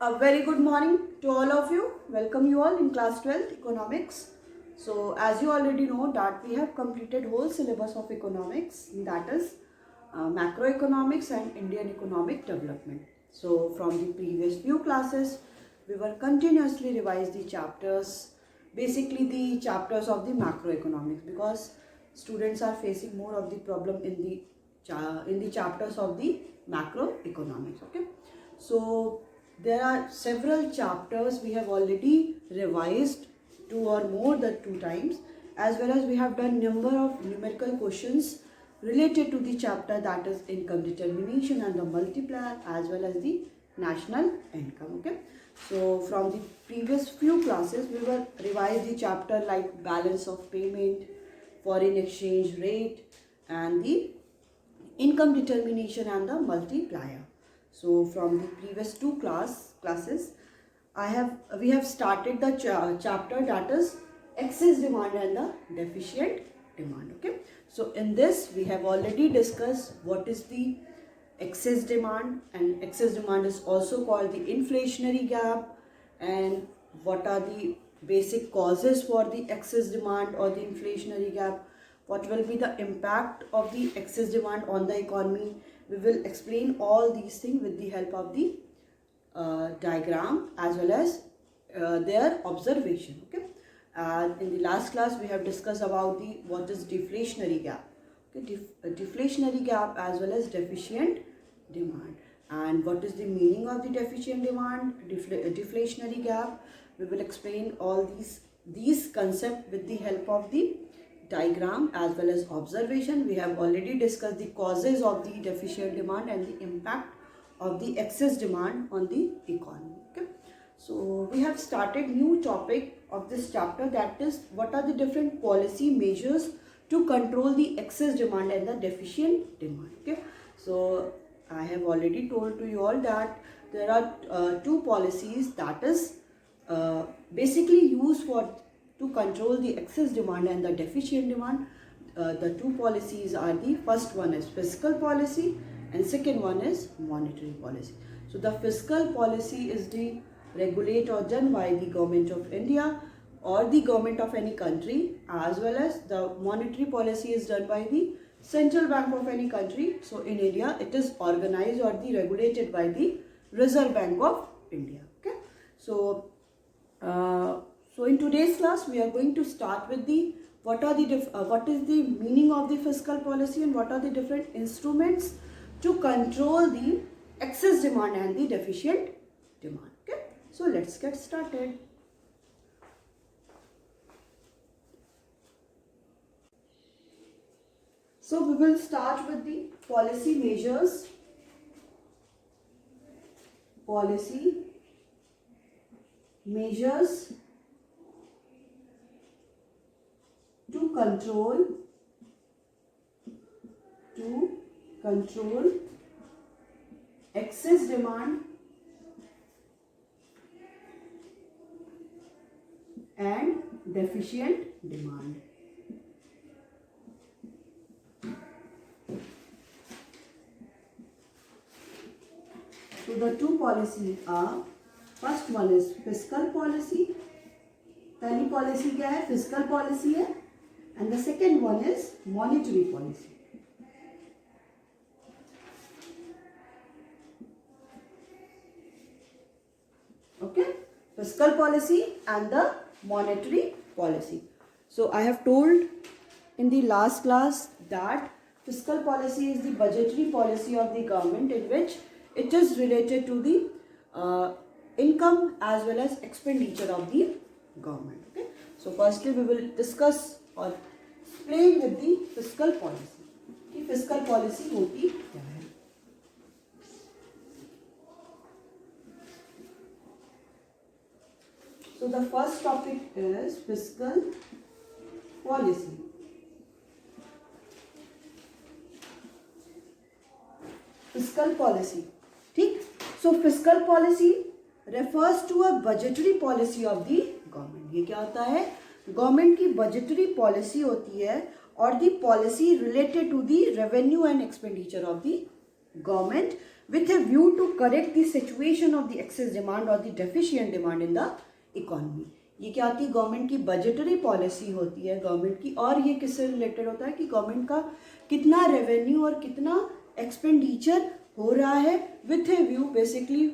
A very good morning to all of you. Welcome you all in class 12 economics. So as you already know that we have completed whole syllabus of economics, that is macroeconomics and Indian economic development. So from the previous few classes we were continuously revise the chapters, basically the chapters of the macroeconomics, because students are facing more of the problem in the chapters of the macroeconomics. Okay, so there are several chapters we have already revised two or more than two times, as well as we have done number of numerical questions related to the chapter, that is income determination and the multiplier, as well as the national income. Okay, so from the previous few classes we were revised the chapter like balance of payment, foreign exchange rate, and the income determination and the multiplier. So from the previous two classes we have started the chapter, that is excess demand and the deficient demand. Okay, so in this we have already discussed what is the excess demand, and excess demand is also called the inflationary gap, and what are the basic causes for the excess demand or the inflationary gap, what will be the impact of the excess demand on the economy. We will explain all these things with the help of the diagram as well as their observation. Okay, in the last class we have discussed about the what is deflationary gap. Okay, deflationary gap as well as deficient demand, and what is the meaning of the deficient demand, deflationary gap. We will explain all these concepts with the help of the diagram as well as observation. We have already discussed the causes of the deficient demand and the impact of the excess demand on the economy. Okay, so we have started new topic of this chapter, that is what are the different policy measures to control the excess demand and the deficient demand. Okay, so I have already told to you all that there are two policies that is basically used to control the excess demand and the deficient demand. The two policies are, the first one is fiscal policy and second one is monetary policy. So the fiscal policy is the regulate or done by the government of India or the government of any country, as well as the monetary policy is done by the central bank of any country. So in India it is organized or the regulated by the Reserve Bank of India. Okay, so so in today's class we are going to start with the what is the meaning of the fiscal policy and what are the different instruments to control the excess demand and the deficient demand. Okay, so let's get started. So we will start with the policy measures. Policy measures to control excess demand and deficient demand. So the two policies are, first one is fiscal policy. पहली policy क्या है? Physical policy है, and the second one is monetary policy. Okay, fiscal policy and the monetary policy. So I have told in the last class that fiscal policy is the budgetary policy of the government in which it is related to the income as well as expenditure of the government. Okay, so firstly we will discuss or explain with the fiscal policy कि fiscal policy होती क्या है. So the first topic is fiscal policy. Fiscal policy, ठीक. So fiscal policy refers to a budgetary policy of the government. ये क्या होता है? Government की बजटरी पॉलिसी होती है और the policy related to the revenue and expenditure of the government with a view to correct the situation of the excess demand or the deficient demand in the economy. ये क्या होती है? Government की budgetary policy होती है government की, और ये किससे रिलेटेड होता है कि गवर्नमेंट का कितना रेवेन्यू और कितना एक्सपेंडिचर हो रहा है, विथ ए व्यू, बेसिकली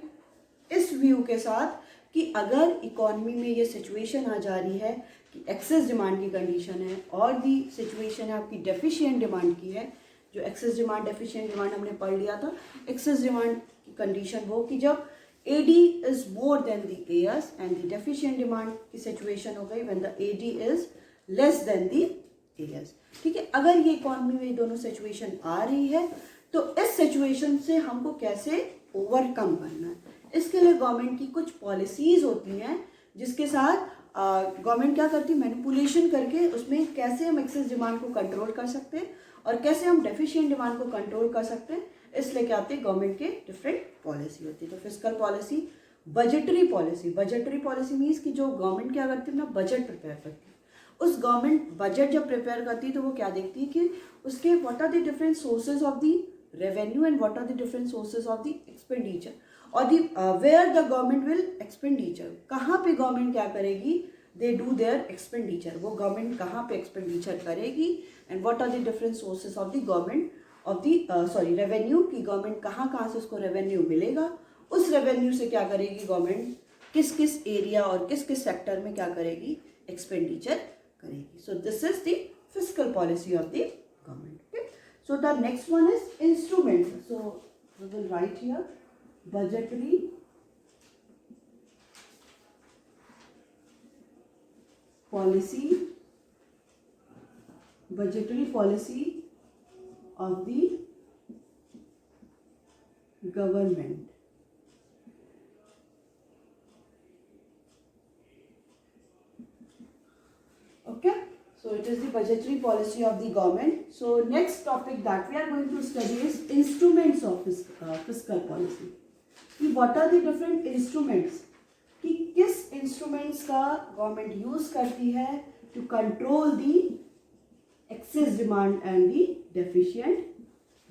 इस व्यू के साथ कि अगर इकोनॉमी में ये सिचुएशन आ जा रही है कि एक्सेस डिमांड की कंडीशन है और दी सिचुएशन है आपकी डेफिशिएंट डिमांड की है, जो एक्सेस डिमांड डेफिशिएंट डिमांड हमने पढ़ लिया था, एक्सेस डिमांड की कंडीशन वो कि जब AD is more than the AS and the deficient demand की सिचुएशन हो गई when the AD is less than the AS। ठीक है, अगर ये इकोनॉमी में दोनों सिचुएशन आ रही है तो इस सिचुएशन से हमको कैसे ओवरकम करना है, इसके लिए गवर्नमेंट की कुछ पॉलिसीज होती हैं जिसके साथ गवर्नमेंट क्या करती है, मैनिपुलेशन करके उसमें कैसे हम एक्सेस डिमांड को कंट्रोल कर सकते हैं और कैसे हम डेफिशिएंट डिमांड को कंट्रोल कर सकते हैं। इसलिए क्या होती है, गवर्नमेंट के डिफरेंट पॉलिसी होती है। तो fiscal policy, budgetary policy, budgetary policy means कि जो गवर्नमेंट क्या करती है, अपना बजट प्रिपेयर करती है। उस गवर्नमेंट बजट जब प्रिपेयर करती है तो वो क्या देखती है कि उसके what are the different sources of the revenue and what are the different sources of the expenditure, और the where the government will expenditure, कहाँ पे गवर्नमेंट क्या करेगी, दे डू देयर एक्सपेंडिचर, वो गवर्नमेंट कहाँ पे एक्सपेंडिचर करेगी, and what are the different sources of the government of the revenue, की गवर्नमेंट कहाँ कहाँ से उसको रेवेन्यू मिलेगा, उस रेवेन्यू से क्या करेगी गवर्नमेंट, किस किस एरिया और किस किस सेक्टर में क्या करेगी, एक्सपेंडिचर करेगी। So this is the fiscal policy of the government. Okay, so the next one is instrument. So we will write here budgetary policy of the government. Okay, so it is the budgetary policy of the government. So next topic that we are going to study is instruments of fiscal policy. कि what are the different instruments, कि किस instruments का government use करती है to control the excess demand and the deficient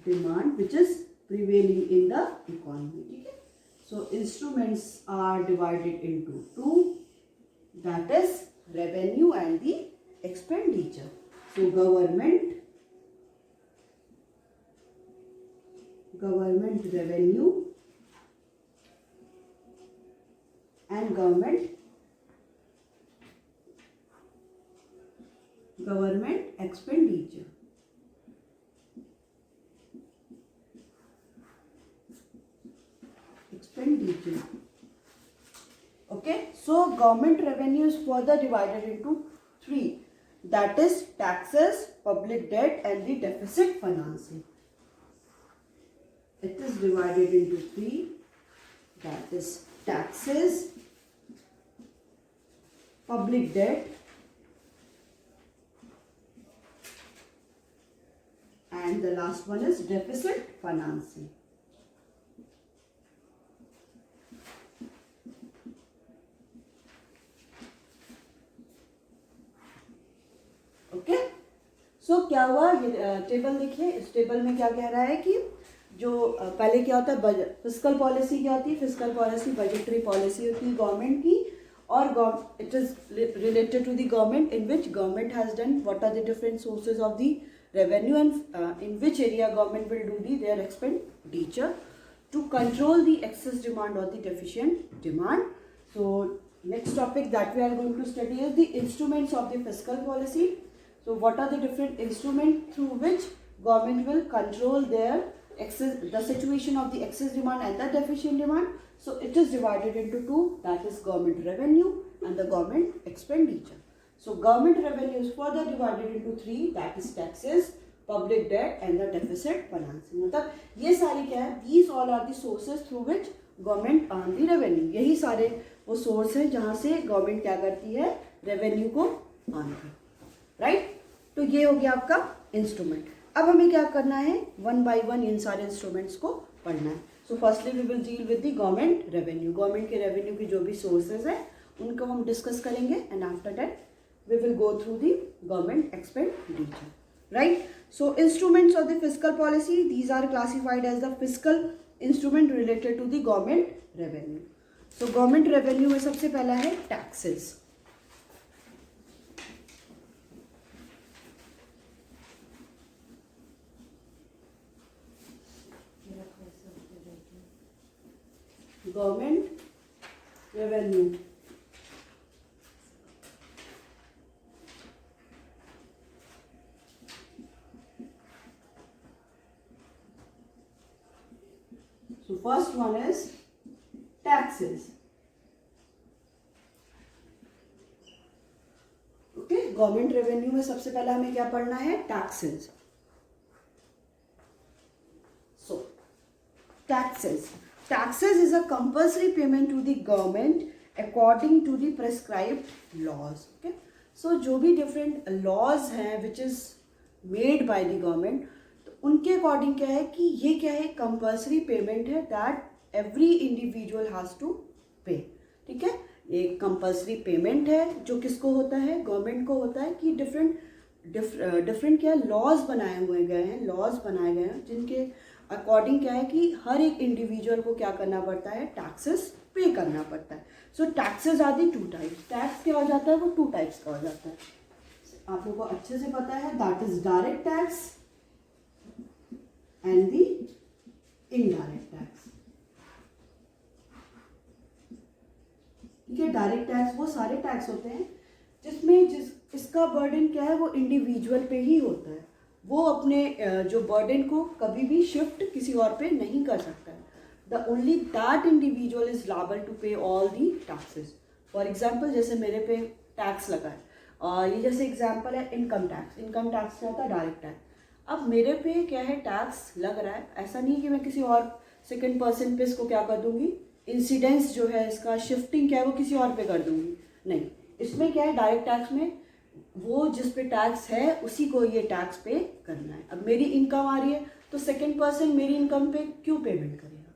demand which is prevailing in the economy. ठीक है, so instruments are divided into two, that is revenue and the expenditure. So government revenue and government expenditure. Okay, so government revenue is further divided into three, that is taxes, public debt and the deficit financing. It is divided into three, that is taxes, public debt and the last one is deficit financing. Okay, so क्या हुआ, ये table देखिए, इस table में क्या कह रहा है कि जो पहले क्या होता है, फिस्कल पॉलिसी क्या होती है, फिस्कल पॉलिसी बजटरी पॉलिसी होती है गवर्नमेंट की, और it is related to the government in which government has done what are the different sources of the revenue and in which area government will do the their expenditure to control the excess demand और the deficient demand. So next topic that we are going to study is the instruments of the fiscal policy. So what are the different instruments through which government will control their excess, the situation of the excess demand and the deficient demand. So it is divided into two, that is government revenue and the government expenditure. So government revenue is further divided into three, that is taxes, public debt and the deficit financing. मतलब ये सारी क्या है, these all are the sources through which government earn the revenue. यही सारे वो source है जहाँ से गवर्नमेंट क्या करती है, रेवेन्यू को अर्न कर, राइट. तो ये हो गया आपका इंस्ट्रूमेंट. अब हमें क्या करना है, वन बाय वन इन सारे इंस्ट्रूमेंट्स को पढ़ना है. So firstly we will deal with the government revenue. Government के रेवेन्यू की जो भी सोर्सेज है उनको हम डिस्कस करेंगे and after that we will go through the government expenditure, right. So instruments of the fiscal policy, these are classified as the fiscal instrument related to the government revenue. So government revenue में सबसे पहला है taxes. Government revenue. So first one is taxes. Okay, government revenue में सबसे पहला हमें क्या पढ़ना है? Taxes. So taxes. Taxes is a compulsory payment to the government according to the prescribed laws. Okay, so जो भी different laws हैं which is made by the government, उनके अकॉर्डिंग क्या है कि ये क्या है? कंपल्सरी पेमेंट है that every individual has to pay. ठीक है, ये कंपल्सरी पेमेंट है जो किसको होता है? गवर्नमेंट को होता है कि डिफरेंट क्या लॉज बनाए हुए गए हैं, लॉज बनाए गए हैं जिनके अकॉर्डिंग क्या है कि हर एक इंडिविजुअल को क्या करना पड़ता है? टैक्सेस पे करना पड़ता है. So taxes are the 2 types. Tax क्या हो जाता है? वो 2 टाइप्स का हो जाता है. आप लोगों को अच्छे से पता है, that is direct tax and the indirect tax. ठीक है, डायरेक्ट टैक्स वो सारे टैक्स होते हैं जिसमें इसका बर्डन क्या है? वो इंडिविजुअल पे ही होता है. वो अपने जो बर्डन को कभी भी शिफ्ट किसी और पे नहीं कर सकता है. The only that individual is liable to pay all the taxes. For example जैसे मेरे पे टैक्स लगा है, और ये जैसे एग्जाम्पल है इनकम टैक्स. इनकम टैक्स क्या होता है? Direct tax. अब मेरे पे क्या है? टैक्स लग रहा है. ऐसा नहीं कि मैं किसी और सेकंड पर्सन पे इसको क्या कर दूंगी? इंसिडेंस जो है इसका शिफ्टिंग क्या है वो किसी और पे कर दूंगी. नहीं, इसमें क्या है? डायरेक्ट टैक्स में वो जिस पे टैक्स है उसी को ये टैक्स पे करना है. अब मेरी इनकम आ रही है तो सेकंड पर्सन मेरी इनकम पे क्यों पेमेंट करेगा?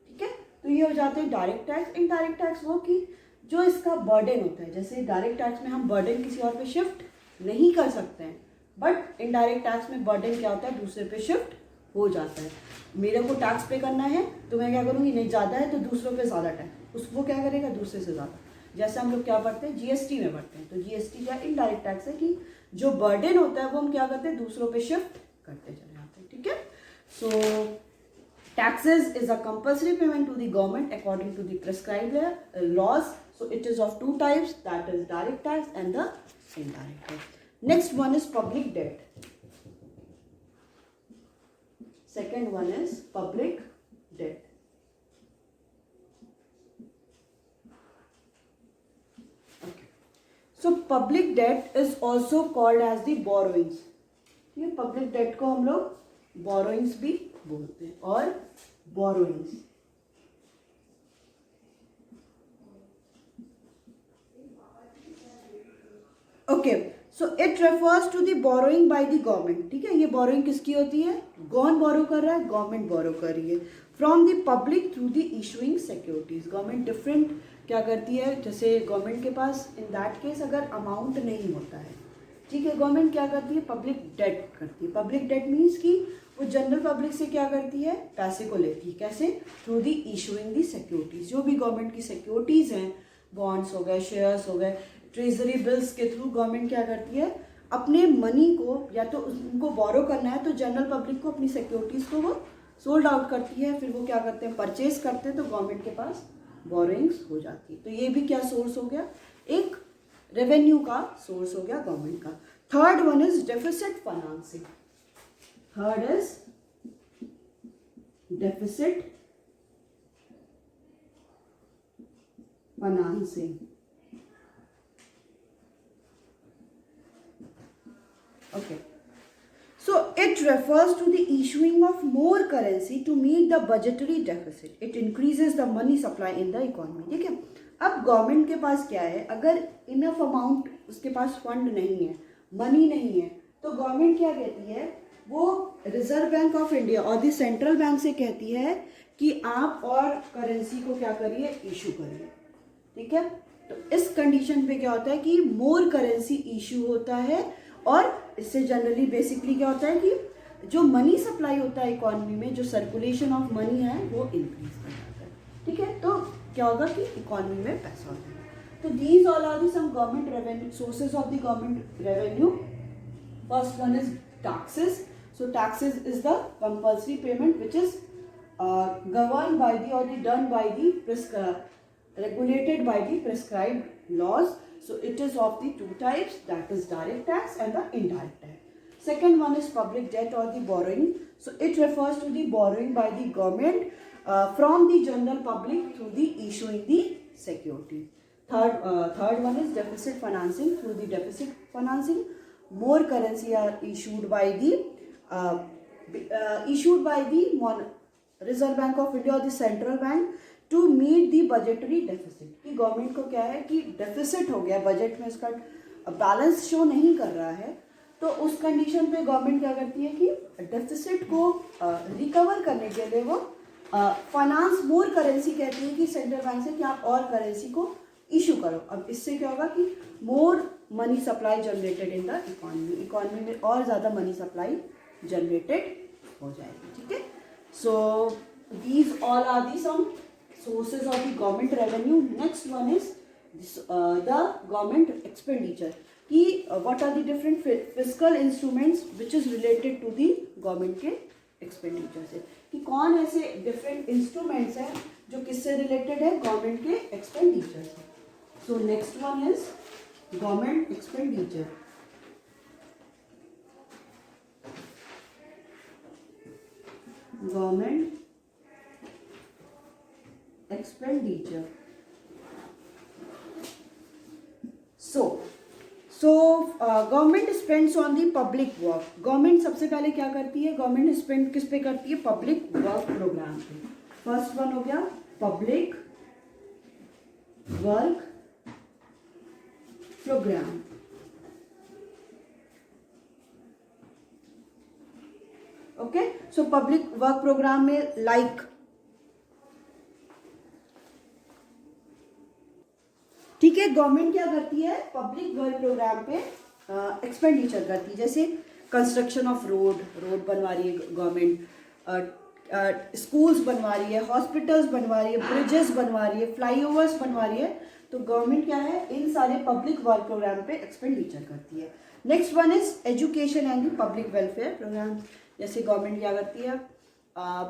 ठीक है, तो ये हो जाते हैं डायरेक्ट टैक्स. इनडायरेक्ट टैक्स वो कि जो इसका बर्डन होता है. जैसे डायरेक्ट टैक्स में हम बर्डन किसी और पे शिफ्ट नहीं कर सकते हैं, बट इनडायरेक्ट टैक्स में बर्डन क्या होता है? दूसरे पे शिफ्ट हो जाता है. मेरे को टैक्स पे करना है तो मैं क्या करूँगी? नहीं, ज़्यादा है तो दूसरों पे ज़्यादा टैक्स, उसको क्या करेगा? दूसरे से ज़्यादा. जैसे हम लोग क्या पढ़ते हैं? जीएसटी में पढ़ते हैं. तो जीएसटी क्या इनडायरेक्ट टैक्स है कि जो बर्डन होता है वो हम क्या करते हैं? दूसरों पे शिफ्ट करते चले जाते हैं. ठीक है, सो taxes is a compulsory payment to the government according to the prescribed laws. So it is of 2 types, that is direct tax and the indirect tax. Next one is public debt. Second one is public debt. Okay. So public debt is also called as the borrowings. ठीक है, public debt को हम लोग borrowings भी बोलते हैं और borrowings. Okay, so it refers to the borrowing by the government. ठीक है, ये borrowing किसकी होती है? कौन borrow कर रहा है? Government borrow कर रही है from the public through the issuing securities. Government different क्या करती है? जैसे government के पास in that case अगर amount नहीं होता है, ठीक है, गवर्नमेंट क्या करती है? पब्लिक डेट करती है. पब्लिक डेट मीन्स कि वो जनरल पब्लिक से क्या करती है? पैसे को लेती है. कैसे? Through the issuing the securities. जो भी गवर्नमेंट की सिक्योरिटीज हैं, बॉन्ड्स हो गए, शेयर्स हो गए, ट्रेजरी बिल्स के थ्रू गवर्नमेंट क्या करती है? अपने मनी को या तो उनको बोरो करना है तो जनरल पब्लिक को अपनी सिक्योरिटीज को वो सोल्ड आउट करती है. फिर वो क्या करते हैं? परचेज करते हैं, तो गवर्नमेंट के पास बोरोइंग्स हो जाती है. तो ये भी क्या सोर्स हो गया? एक रेवेन्यू का सोर्स हो गया गवर्नमेंट का. Third one is deficit financing. Third is deficit financing. Okay, so it refers to the issuing of more currency to meet the budgetary deficit. It increases the money supply in the economy. ठीक है, अब government के पास क्या है? अगर enough amount उसके पास fund नहीं है, मनी नहीं है, तो गवर्नमेंट क्या कहती है? वो रिजर्व बैंक ऑफ इंडिया और द सेंट्रल बैंक से कहती है कि आप और करेंसी को क्या करिए? इशू करिए. ठीक है, तो इस कंडीशन पे क्या होता है कि मोर करेंसी इशू होता है और इससे जनरली बेसिकली क्या होता है कि जो मनी सप्लाई होता है इकोनॉमी में, जो सर्कुलेशन ऑफ मनी है वो इंक्रीज कर जाता है, ठीक है। तो क्या होगा कि इकोनॉमी में पैसा होता है। तो these all are the some government revenue, sources of the government revenue. First one is taxes. So taxes is the compulsory payment which is governed by the or done by the regulated by the prescribed laws. So it is of the two types, that is direct tax and the indirect tax. Second one is public debt or the borrowing. So it refers to the borrowing by the government from the general public through the issuing the security. Third one is deficit financing. Through the deficit financing, more currency are issued by the Reserve Bank of India or the Central Bank to meet the budgetary deficit. कि government को क्या है कि deficit हो गया budget में, इसका balance show नहीं कर रहा है, तो उस कंडीशन पे गवर्नमेंट क्या करती है कि डेफिसिट को रिकवर करने के लिए वो फाइनेंस मोर करेंसी कहती है कि सेंट्रल बैंक से कि आप और करेंसी को इशू करो। अब इससे क्या होगा कि मोर money supply generated in the economy में और ज़्यादा मनी सप्लाई जनरेटेड हो जाएगी, ठीक है। So these all are the some sources of the government revenue. Next one is the government expenditure कि what are the different fiscal instruments which is related to the government के expenditure से, कि कौन ऐसे डिफरेंट इंस्ट्रूमेंट्स हैं जो किससे related है, गवर्नमेंट के एक्सपेंडिचर से. So next one is government expenditure. Government expenditure. So government spends on the public work. Government सबसे पहले क्या करती है, गवर्नमेंट स्पेंड किस पे करती है, पब्लिक वर्क प्रोग्राम पे. फर्स्ट वन हो गया public work programme. Okay, so public work programme में लाइक ठीक है, गवर्नमेंट क्या करती है, पब्लिक वर्क प्रोग्राम पे एक्सपेंडिचर करती है. जैसे कंस्ट्रक्शन ऑफ रोड बनवा रही है गवर्नमेंट, स्कूल्स बनवा रही है, हॉस्पिटल्स बनवा रही है, ब्रिजेस बनवा रही है, फ्लाईओवर्स बनवा रही है. तो गवर्नमेंट क्या है, इन सारे पब्लिक वर्क प्रोग्राम पे एक्सपेंडिचर करती है. Next one is education and the public welfare programme. जैसे गवर्नमेंट क्या करती है,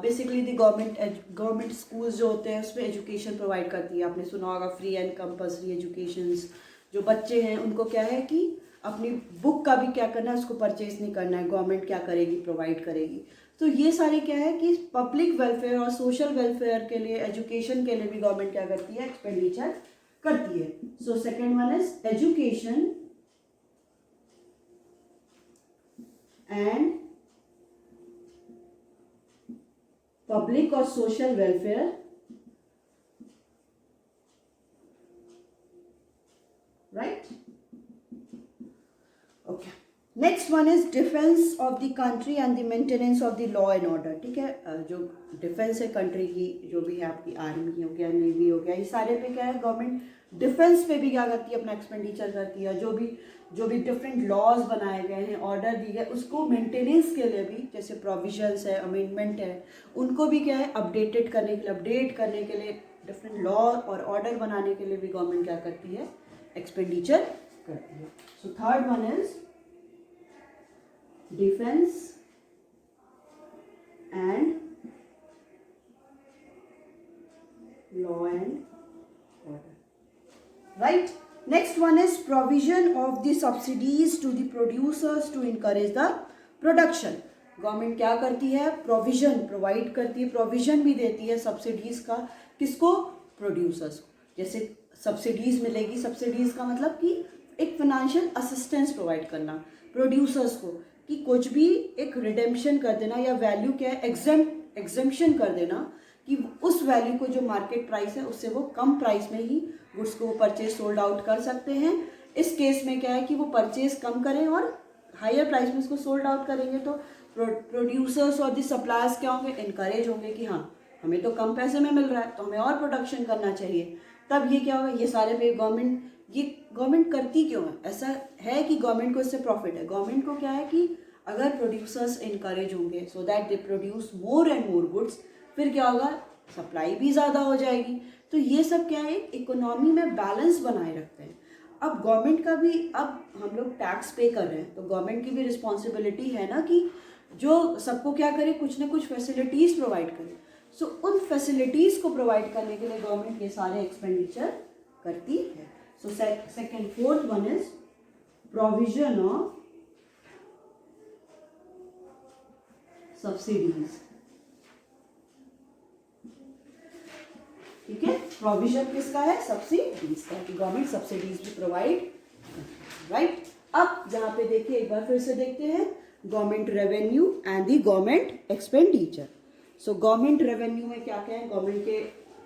बेसिकली दी गवर्नमेंट स्कूल्स जो होते हैं उसमें एजुकेशन प्रोवाइड करती है. आपने सुना होगा फ्री एंड कंपल्सरी एजुकेशंस. जो बच्चे हैं उनको क्या है कि अपनी बुक का भी क्या करना है, उसको परचेज नहीं करना है, गवर्नमेंट क्या करेगी, प्रोवाइड करेगी. तो ये सारे क्या है कि पब्लिक वेलफेयर और सोशल वेलफेयर के लिए, एजुकेशन के लिए भी गवर्नमेंट क्या करती है, एक्सपेंडिचर करती है. So second one is education and public और social welfare. Right, okay. Next one is defence of the country and the maintenance of the law and order. ठीक है, जो डिफेंस है कंट्री की, जो भी है आपकी आर्मी हो गया, नेवी हो गया, ये सारे पे क्या है, गवर्नमेंट डिफेंस पे भी क्या करती है, अपना एक्सपेंडिचर करती है. जो भी डिफरेंट लॉज बनाए गए हैं, ऑर्डर दिए गए, उसको मेंटेनेंस के लिए भी, जैसे प्रोविजंस है, अमेंडमेंट है, उनको भी क्या है, अपडेट करने के लिए डिफरेंट लॉ और ऑर्डर बनाने के लिए भी गवर्नमेंट क्या करती है, एक्सपेंडिचर करती है. So third one is defence and law and order. Right. Next one is provision of the subsidies to the producers to encourage the production. Government क्या करती है, प्रोविजन प्रोवाइड करती है, प्रोविजन भी देती है सब्सिडीज का. किसको, प्रोड्यूसर्स को. जैसे सब्सिडीज मिलेगी, सब्सिडीज का मतलब कि एक फाइनेंशियल असिस्टेंस प्रोवाइड करना प्रोड्यूसर्स को, कि कुछ भी एक रिडेम्पशन कर देना या वैल्यू क्या है, एग्जेम्पशन कर देना, कि उस वैल्यू को जो मार्केट प्राइस है उससे वो कम प्राइस में ही गुड्स को परचेज सोल्ड आउट कर सकते हैं. इस केस में क्या है कि वो परचेज कम करें और हायर प्राइस में इसको सोल्ड आउट करेंगे, तो प्रोड्यूसर्स और दी सप्लायर्स क्या होंगे, इनकरेज होंगे कि हाँ हमें तो कम पैसे में मिल रहा है तो हमें और प्रोडक्शन करना चाहिए. तब ये क्या होगा, ये सारे पे गवर्नमेंट ये गवर्नमेंट करती क्यों है? ऐसा है कि गवर्नमेंट को इससे प्रॉफिट है? गवर्नमेंट को क्या है कि अगर प्रोड्यूसर्स इनकरेज होंगे so that they produce more and more goods, फिर क्या होगा, सप्लाई भी ज़्यादा हो जाएगी। तो ये सब क्या है, इकोनॉमी में बैलेंस बनाए रखते हैं। अब गवर्नमेंट का भी, अब हम लोग टैक्स पे कर रहे हैं तो गवर्नमेंट की भी रिस्पॉन्सिबिलिटी है ना कि जो सबको क्या करे, कुछ ना कुछ फैसिलिटीज़ प्रोवाइड करे। सो उन फैसिलिटीज़ को प्रोवाइड करने के लिए गवर्नमेंट ये सारे एक्सपेंडिचर करती है। So second fourth one is provision of subsidies. ठीक है, प्रोविजन किसका है, सब्सिडीज का, कि गवर्नमेंट सब्सिडीज भी प्रोवाइड, राइट। अब यहाँ पे देखिए, एक बार फिर से देखते हैं, government revenue and the government expenditure. So government revenue में क्या क्या है, गवर्नमेंट के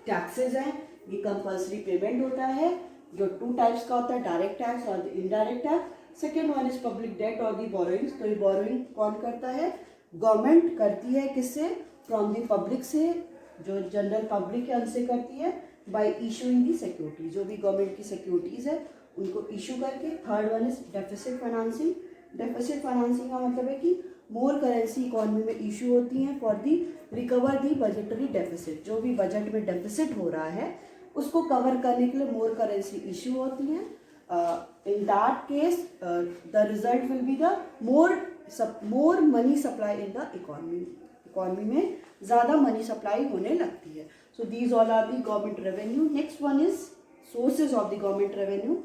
टैक्सेस हैं, ये कंपल्सरी पेमेंट होता है, जो 2 टाइप्स का होता है, डायरेक्ट टैक्स और indirect tax. Second one is public debt और दी बोरोइंग्स। तो ये बोरोइंग कौन करता है, गवर्नमेंट करती है, किससे, फ्रॉम दी पब्लिक से, जो जनरल पब्लिक है उनसे करती है, बाय इशूइंग दी सिक्योरिटी, जो भी गवर्नमेंट की सिक्योरिटीज है उनको इशू करके। Third one is deficit financing. Deficit financing का मतलब है कि मोर करेंसी इकोनॉमी में इशू होती हैं for the recover the budgetary deficit, जो भी बजट में डेफिसिट हो रहा है उसको कवर करने के लिए मोर करेंसी इशू होती हैं। In that case the result will be the more money supply in the economy में ज़्यादा मनी सप्लाई होने लगती है। So these all are the government revenue. Next one is sources of the government revenue.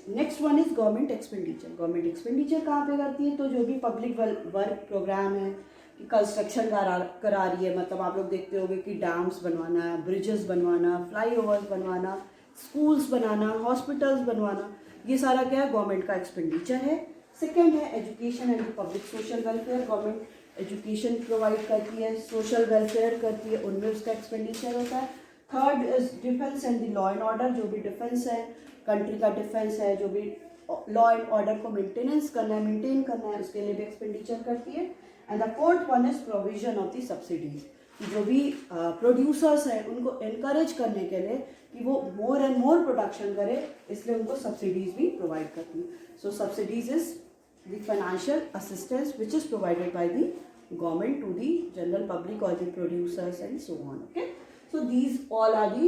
Next one is government expenditure. Government expenditure कहाँ पे करती है, तो जो भी पब्लिक वर्क प्रोग्राम है, कि कंस्ट्रक्शन करा रही है, मतलब आप लोग देखते होंगे कि डैम्स बनवाना, ब्रिजेस बनवाना, फ्लाईओवर्स बनवाना, स्कूल्स बनाना, हॉस्पिटल्स बनवाना, ये सारा क्या है, गवर्नमेंट का एक्सपेंडिचर है। सेकेंड है education and public social welfare. Government education provide करती है, सोशल वेलफेयर करती है, उनमें उसका एक्सपेंडिचर होता है। Third is defence and the law and order. जो भी डिफेंस है, कंट्री का डिफेंस है, जो भी लॉ एंड ऑर्डर को मेंटेन करना है, उसके लिए भी एक्सपेंडिचर करती है। And the fourth one is provision of the subsidies. जो भी प्रोड्यूसर्स हैं उनको एनकरेज करने के लिए कि वो मोर एंड मोर प्रोडक्शन करे, इसलिए उनको सब्सिडीज भी प्रोवाइड करती है। So subsidies is the financial assistance which is provided by the government to the general public or the producers and so on. Okay, so these all are the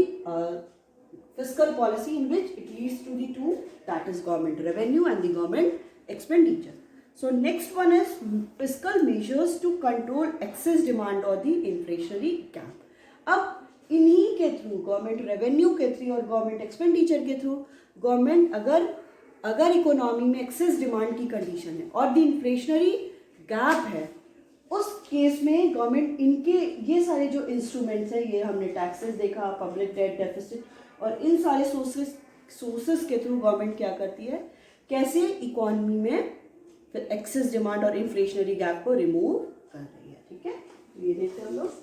fiscal policy in which it leads to the two, that is government revenue and the government expenditure. So next one is fiscal measures to control excess demand or the inflationary gap. अब इन्हीं के through, government revenue के through और government expenditure के through, government अगर economy में access demand की condition है और द इन्फ्लेशनरी गैप है, उस केस में गवर्नमेंट इनके ये सारे जो इंस्ट्रूमेंट्स हैं, ये हमने टैक्सेस देखा, पब्लिक डेट डेफिसिट, और इन सारे सोर्सेस के थ्रू गवर्नमेंट क्या करती है, कैसे इकोनॉमी में फिर एक्सेस डिमांड और इन्फ्लेशनरी गैप को रिमूव कर रही है। ठीक है, ये देखते हैं हम लोग।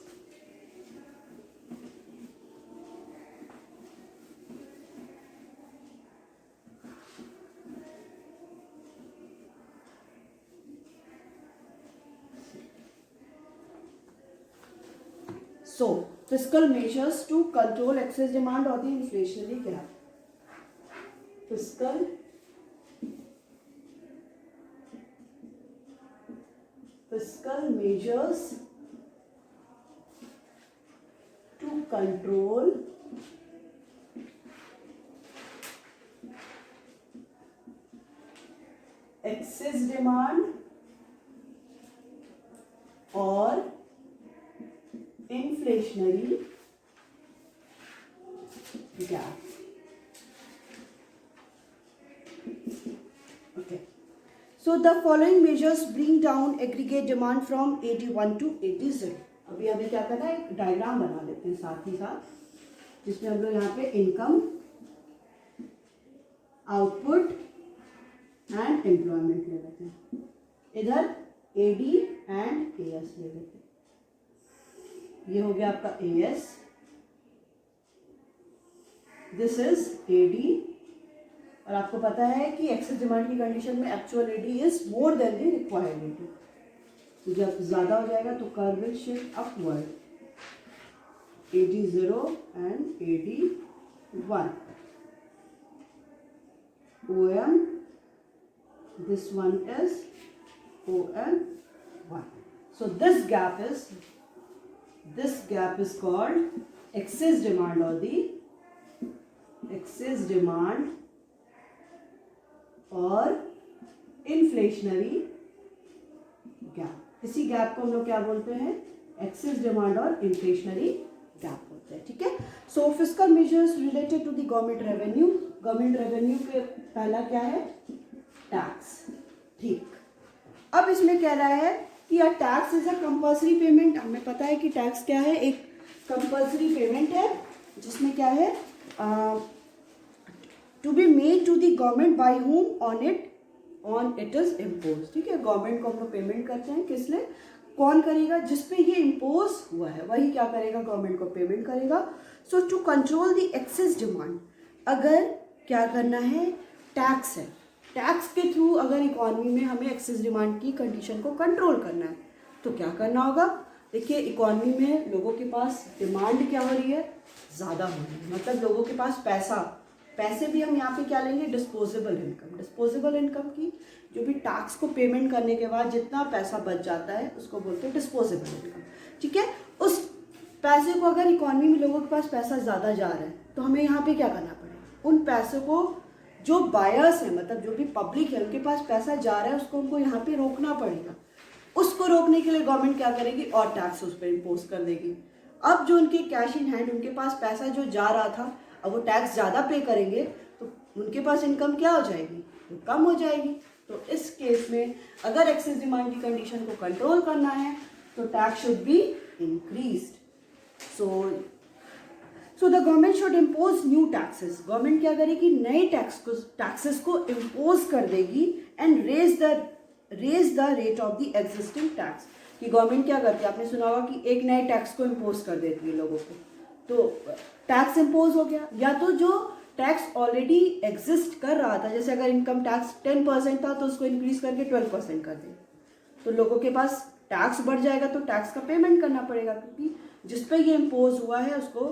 So, fiscal measures to control excess demand or the inflationary gap. Fiscal measures to control excess demand or inflationary gap. Okay. So the following measures bring down aggregate demand from 81 to 80. अभी हमें क्या करना है, एक diagram बना लेते हैं साथ ही साथ, जिसमें हम लोग यहाँ पे इनकम, आउटपुट एंड एम्प्लॉयमेंट ले लेते हैं, इधर एडी एंड एएस ले लेते हैं। ये हो गया आपका एएस, दिस इज एडी, और आपको पता है कि एक्सेस डिमांड की कंडीशन में actual AD is more than the required AD, तो जब ज़्यादा हो जाएगा तो curve will shift upward, AD 0 and AD 1। OM, this one is OM1. So this gap is called excess demand or the excess demand और inflationary gap. इसी gap को हम लोग क्या बोलते हैं? एक्सेस डिमांड और इन्फ्लेशनरी गैप बोलते हैं. ठीक है. So fiscal measures related to the government revenue. Government revenue के पहला क्या है? टैक्स. ठीक. अब इसमें कह रहा है कि यार tax is a compulsory payment. हमें पता है कि टैक्स क्या है? एक कंपल्सरी पेमेंट है जिसमें क्या है? To be made to the government by whom on it is impose. ठीक है. गवर्नमेंट को हम लोग पेमेंट करते हैं. किस लिए? कौन करेगा? जिस पे ये इम्पोज हुआ है वही क्या करेगा? गवर्नमेंट को पेमेंट करेगा. So to control the excess demand, अगर क्या करना है? टैक्स है. टैक्स के थ्रू अगर इकोनॉमी में हमें एक्सेस डिमांड की कंडीशन को कंट्रोल करना है तो क्या करना होगा? देखिए, इकोनॉमी में लोगों के पास डिमांड क्या हो रही है? ज़्यादा हो रही है. मतलब लोगों के पास पैसे भी हम यहाँ पे क्या लेंगे? Disposable income. डिस्पोजेबल इनकम की जो भी टैक्स को पेमेंट करने के बाद जितना पैसा बच जाता है उसको बोलते हैं डिस्पोजेबल इनकम. ठीक है. उस पैसे को अगर इकोनॉमी में लोगों के पास पैसा ज़्यादा जा रहा है तो हमें यहाँ पे क्या करना पड़ेगा? उन पैसों को जो बायर्स हैं, मतलब जो भी पब्लिक है, उनके पास पैसा जा रहा है उसको उनको यहाँ पे रोकना पड़ेगा. उसको रोकने के लिए गवर्नमेंट क्या करेगी? और टैक्स उस पर इम्पोज कर देगी. अब जो उनके कैश इन हैंड, उनके पास पैसा जो जा रहा था, अब वो टैक्स ज़्यादा पे करेंगे तो उनके पास इनकम क्या हो जाएगी? वो कम हो जाएगी. तो इस केस में अगर एक्सेस डिमांड की कंडीशन को कंट्रोल करना है तो tax should be increased. So the government should impose new taxes. Government क्या करेगी? नए टैक्सेस को इम्पोज कर देगी and raise the rate of the existing tax. कि गवर्नमेंट क्या करती है? आपने सुना होगा कि एक नए टैक्स को इम्पोज कर देती है लोगों को. तो टैक्स इम्पोज हो गया. या तो जो टैक्स ऑलरेडी एग्जिस्ट कर रहा था, जैसे अगर इनकम टैक्स 10% था तो उसको इंक्रीज करके 12% कर दे, तो लोगों के पास टैक्स बढ़ जाएगा तो टैक्स का पेमेंट करना पड़ेगा, क्योंकि जिस पे ये इम्पोज हुआ है उसको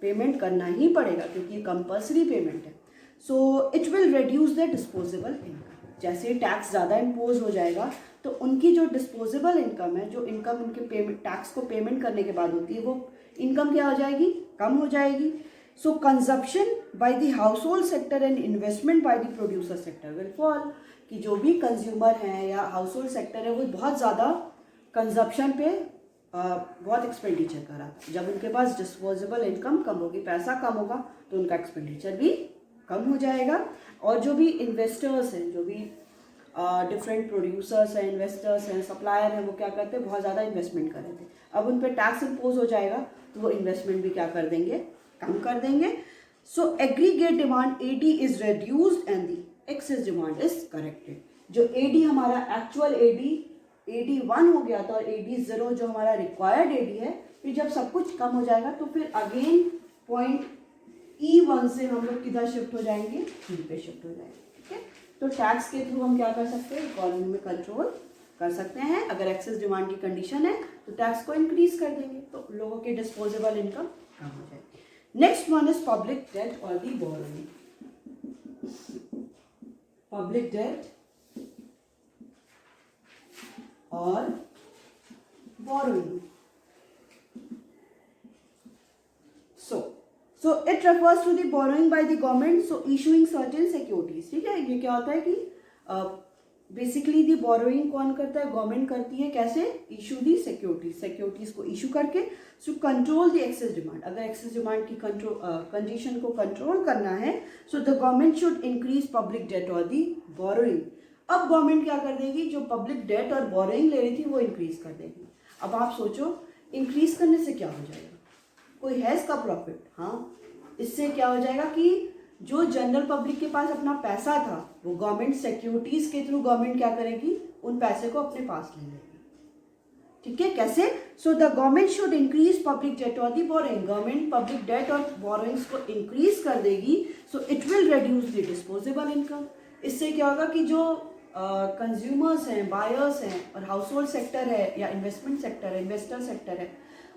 पेमेंट करना ही पड़ेगा क्योंकि ये कंपल्सरी पेमेंट है. So it will reduce the disposable income. जैसे टैक्स ज़्यादा इम्पोज हो जाएगा तो उनकी जो डिस्पोजेबल इनकम है, जो इनकम उनके पेमेंट टैक्स को पेमेंट करने के बाद होती है, वो इनकम क्या हो जाएगी? कम हो जाएगी. So consumption by the household sector and investment by the producer sector will fall. कि जो भी कंज्यूमर हैं या हाउस होल्ड सेक्टर है वो बहुत ज़्यादा कंजप्शन पे बहुत एक्सपेंडिचर कर रहा था. जब उनके पास डिस्पोजेबल इनकम कम होगी, पैसा कम होगा, तो उनका एक्सपेंडिचर भी कम हो जाएगा. और जो भी इन्वेस्टर्स हैं, जो भी डिफरेंट प्रोड्यूसर्स हैं, इन्वेस्टर्स हैं, सप्लायर हैं, वो क्या करते हैं? बहुत ज़्यादा इन्वेस्टमेंट कर रहे थे. अब उन पर टैक्स इम्पोज हो जाएगा तो वो इन्वेस्टमेंट भी क्या कर देंगे? कम कर देंगे. So aggregate demand AD is reduced and the excess demand is corrected. जो AD हमारा एक्चुअल AD1 हो गया था और AD0 जो हमारा रिक्वायर्ड AD है, फिर जब सब कुछ कम हो जाएगा तो फिर अगेन पॉइंट E1 से हम लोग किधर शिफ्ट हो जाएंगे? E पे शिफ्ट हो जाएंगे. ठीक है. तो टैक्स के थ्रू हम क्या कर सकते हैं? इकोनॉमी में कंट्रोल कर सकते हैं. अगर एक्सेस डिमांड की कंडीशन है तो टैक्स को इंक्रीज कर देंगे तो लोगों के डिस्पोजेबल इनकम कम हो जाएगी. Next one is public debt और दी बोरोइंग. पब्लिक डेट और borrowing. So it refers to the borrowing by the government, so issuing certain securities. ठीक है. ये क्या होता है कि बेसिकली दी बोरोइंग कौन करता है? गवर्नमेंट करती है. कैसे? इशू दी सिक्योरिटीज को इशू करके. So control the excess demand. अगर एक्सेस डिमांड की कंडीशन को कंट्रोल करना है सो the government should increase public debt और दी बोरोइंग. अब गवर्नमेंट क्या कर देगी? जो पब्लिक डेट और बोरोइंग ले रही थी वो इंक्रीज कर देगी. अब आप सोचो, इंक्रीज करने से क्या हो जाएगा? कोई है इसका प्रॉफिट? हाँ. इससे क्या हो जाएगा कि जो जनरल पब्लिक के पास अपना पैसा था वो गवर्नमेंट सिक्योरिटीज के थ्रू गवर्नमेंट क्या करेगी? उन पैसे को अपने पास ले लेगी. ठीक है. कैसे? सो the government should increase public debt और दी बोरोइंग. गवर्नमेंट पब्लिक डेट और बोरोइंग्स को इंक्रीज कर देगी. So it will reduce the disposable income. इससे क्या होगा कि जो कंज्यूमर्स हैं, बायर्स हैं और हाउस होल्ड सेक्टर है या इन्वेस्टमेंट सेक्टर है, इन्वेस्टर सेक्टर है,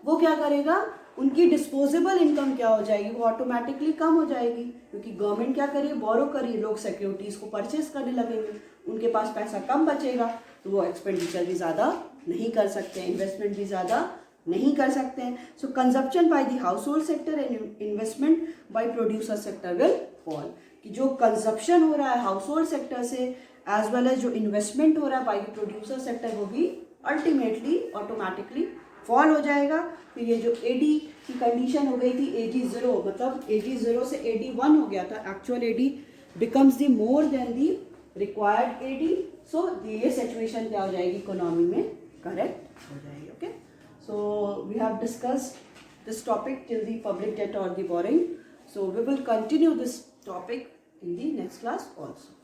वो क्या करेगा, उनकी डिस्पोजेबल इनकम क्या हो जाएगी, वो ऑटोमेटिकली कम हो जाएगी, क्योंकि गवर्नमेंट क्या करिए, बोरो करिए, लोग सिक्योरिटीज को परचेस करने लगेंगे, उनके पास पैसा कम बचेगा, तो वो एक्सपेंडिचर भी ज़्यादा नहीं कर सकते हैं, इन्वेस्टमेंट भी ज़्यादा नहीं कर सकते हैं. So consumption by the household sector and investment by producer sector will fall. कि जो कंजप्शन हो रहा है हाउस होल्ड सेक्टर से एज वेल एज जो इन्वेस्टमेंट हो रहा है बाय द प्रोड्यूसर सेक्टर, वो भी अल्टीमेटली ऑटोमेटिकली फॉल हो जाएगा. फिर ये जो एडी की कंडीशन हो गई थी, एडी 0, मतलब एडी 0 से एडी 1 हो गया था, actual AD becomes the more than the required AD. So ये सिचुएशन क्या हो जाएगी, इकोनॉमी में करेक्ट हो जाएगी. Okay, so we have discussed this topic till the public debt or the borrowing. So we will continue this topic in the next class also.